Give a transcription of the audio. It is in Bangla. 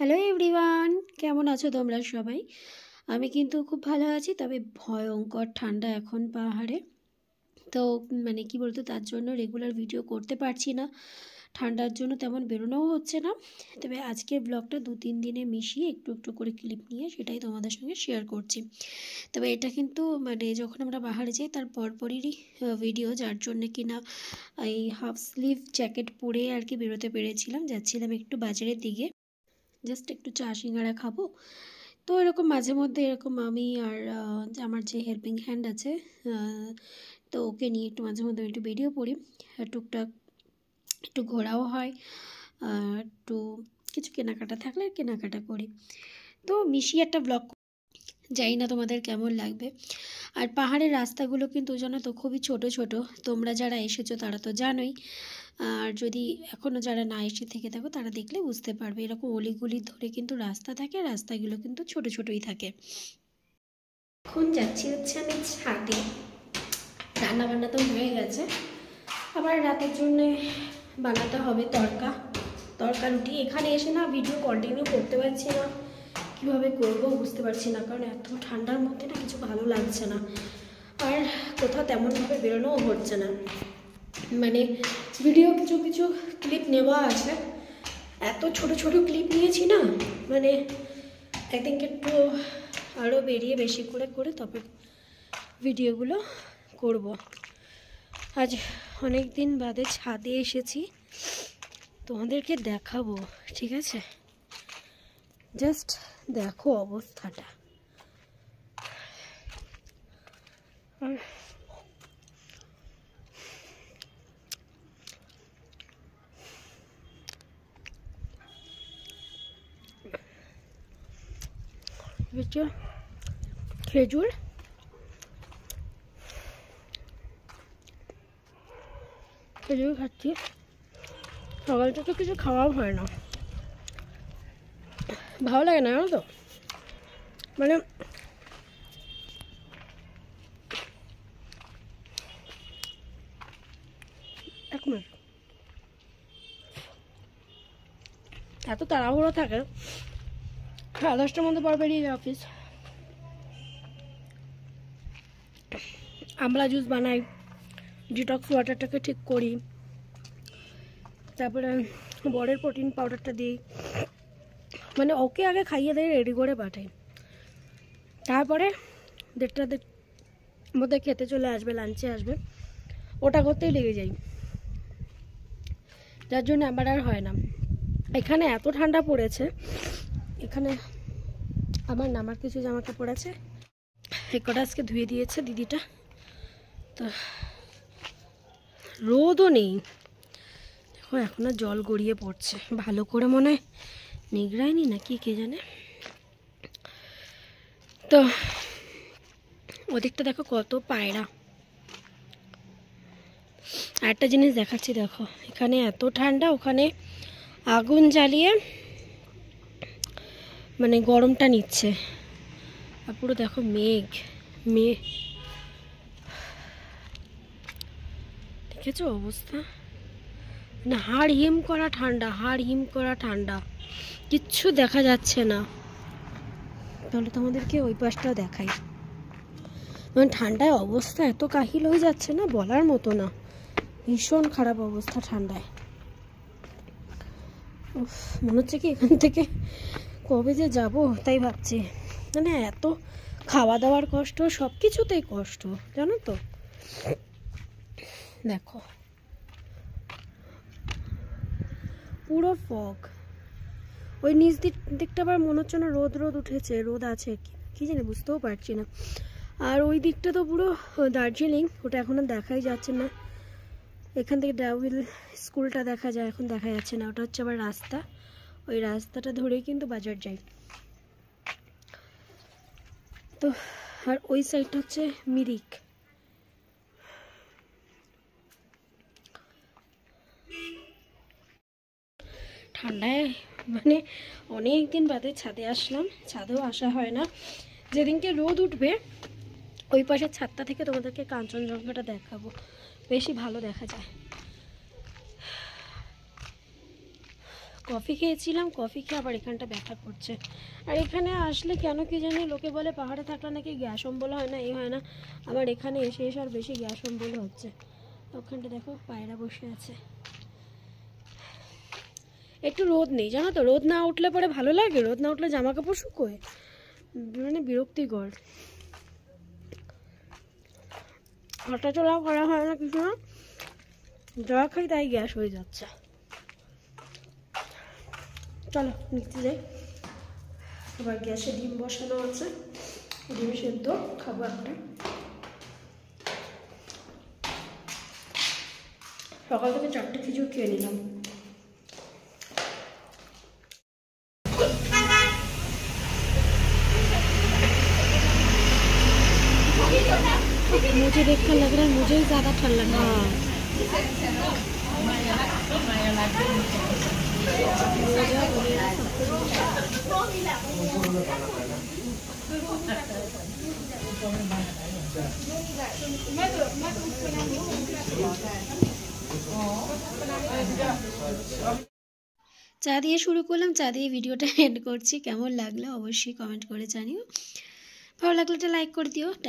হ্যালো এভরিওয়ান, কেমন আছো তোমরা সবাই? আমি কিন্তু খুব ভালো আছি, তবে ভয়ঙ্কর ঠান্ডা এখন পাহাড়ে। তো কি বলতো, তার জন্য রেগুলার ভিডিও করতে পারছি না। ঠান্ডার জন্য তেমন বেরোনোও হচ্ছে না। তবে আজকের ব্লগটা 2-3 দিনে মিশিয়ে একটু একটু করে ক্লিপ নিয়ে সেটাই তোমাদের সঙ্গে শেয়ার করছি। তবে এটা কিন্তু যখন আমরা পাহাড়ে যাই তার পরপরই ভিডিও, যার জন্য কিনা এই হাফ স্লিভ জ্যাকেট পরে আর কি বেরোতে পেরেছিলাম। যাচ্ছিলাম একটু বাজারের দিকে, জাস্ট একটু চা সিঙ্গারা খাবো। তো এরকম মাঝে মধ্যে এরকম আমি আর আমার যে হেল্পিং হ্যান্ড আছে, তো ওকে নিয়ে একটু মাঝে মধ্যে একটু বেরিয়ে পড়ি। টুকটাক একটু ঘোরাও হয়, একটু কিছু কেনাকাটা থাকলে কেনাকাটা করি। তো মিশিয়ে একটা ব্লগ, জানি না তোমাদের কেমন লাগবে। আর পাহাড়ের রাস্তাগুলো কিন্তু জানো তো খুবই ছোট ছোট। তোমরা যারা এসেছো তারা তো জানোই, আর যদি এখনও যারা না এসে থেকে থাকো তারা দেখলে বুঝতে পারবে। এরকম অলিগুলি ধরে কিন্তু রাস্তা থাকে, রাস্তাগুলো কিন্তু ছোট ছোটই থাকে। এখন যাচ্ছি হচ্ছে আমি ছাদে, রান্না বান্না তো হয়ে গেছে, আবার রাতের জন্যে বানাতে হবে তড়কা রুটি। এখানে এসে না ভিডিও কন্টিনিউ করতে পারছি না, কীভাবে করবো বুঝতে পারছি না, কারণ এত ঠান্ডার মধ্যে না কিছু ভালো লাগছে না, আর কোথাও তেমনভাবে বেরোনোও হচ্ছে না। ভিডিও কিছু কিছু ক্লিপ নেওয়া আছে, এত ছোট ছোট ক্লিপ নিয়েছি না, একদিনকে একটু আরও বেরিয়ে বেশি করে করে তবে ভিডিওগুলো করব। আজ অনেক দিন বাদে ছাদে এসেছি, তোমাদেরকে দেখাবো, ঠিক আছে? জাস্ট দেখো অবস্থাটা। খেজুর খাচ্ছি, সকালটা তো কিছু খাওয়াও হয় না, ভালো লাগে না, জানো তো। এক মিনিট, এত তাড়াহুড়ো থাকে, 10টার মধ্যে পর বেরিয়ে যায় অফিস। আমলা জুস বানাই, ডিটক্স ওয়াটারটাকে ঠিক করি, তারপরে বরের প্রোটিন পাউডারটা দিই, ওকে আগে খাইয়ে দিয়ে রেডি করে পাঠাই, তারপরে 1:30 মধ্যে খেতে চলে আসবে, লাঞ্চে আসবে, ওটা করতেই লেগে যাই, যার জন্য আমার আর হয় না। এখানে এত ঠান্ডা পড়েছে, এখানে আমার কিছু জামা কাপড় আছে, এই কটা আজকে ধুয়ে দিয়েছে দিদিটা, তো রোদও নেই, দেখো এখনো জল গড়িয়ে পড়ছে, ভালো করে মনে হয় নিগড়ায়নি নাকি কে জানে। তো ওদিকটা দেখো কত পায়রা। আরেকটা জিনিস দেখাচ্ছি, দেখো এখানে এত ঠান্ডা, ওখানে আগুন জ্বালিয়ে গরমটা নিচ্ছে, আর পুরো দেখো মেঘ, দেখেছো অবস্থা, হাড় হিম করা ঠান্ডা, কিচ্ছু দেখা যাচ্ছে না। তাহলে তোমাদেরকে ওই পাশটাও দেখাই, ঠান্ডায় অবস্থা এত কাহিল হয়ে যাচ্ছে না, বলার মতো না, ভীষণ খারাপ অবস্থা ঠান্ডায়। মনে হচ্ছে কি এখান থেকে কবে যে যাব তাই ভাবছি, এত খাওয়া দাওয়ার কষ্ট, সব কিছুতেই কষ্ট, জানো তো। দেখো পুরো ফগ, ওই নিচ দিকটা আবার মনে হচ্ছে না রোদ উঠেছে, রোদ আছে কি জানি, বুঝতেও পারছি না। আর ওই দিকটা তো পুরো দার্জিলিং, ওটা এখন আর দেখাই যাচ্ছে না। এখান থেকে ডাউহিল স্কুলটা দেখা যায়, এখন দেখা যাচ্ছে না, ওটা হচ্ছে আবার রাস্তা, ওই রাস্তাটা ধরেই কিন্তু বাজার যাই। তো আর ওই সাইডটা হচ্ছে মিরিক। ঠান্ডায় অনেক দিন বাদে ছাদে আসলাম, ছাদেও আসা হয় না। যেদিনকে রোদ উঠবে ওই পাশের ছাদটা থেকে তোমাদেরকে কাঞ্চনজঙ্ঘাটা দেখাবো, বেশি ভালো দেখা যায়। কফি খেয়েছিলাম, কফি খেয়ে আবার এখানটা ব্যথা করছে। আর এখানে আসলে কেন কি জানি লোকে বলে পাহাড়ে থাকলে নাকি গ্যাস অম্বল হয় না, এই হয় না। আমার এখানে এসে এসে আর বেশি গ্যাস অম্বল হচ্ছে। ওখানটা দেখো পায়রা বসে আছে। একটু রোদ নেই জানো তো, রোদ না উঠলে পরে ভালো লাগে, রোদ না উঠলে জামা কাপড় শুকোয়, মানে বিরক্তিকর। হাঁটা চলাও করা হয় না কিছু না, যা খাই তাই গ্যাস হয়ে যাচ্ছে। চলো নিচে যাই। আবার গ্যাসে ডিম বসানো আছে, ডিম সেদ্ধ খাবো একটা। সকাল থেকে 4টে খিচুড়ি খেয়ে নিলাম। मुझे देखकर लग रहा है मुझे ही ज़्यादा ठंड लग रहा है। চা দিয়ে শুরু করলাম, চা দিয়ে ভিডিওটা এন্ড করছি। কেমন লাগলো অবশ্যই কমেন্ট করে জানিও, ভালো লাগলে একটা লাইক করে দিও। টাটা।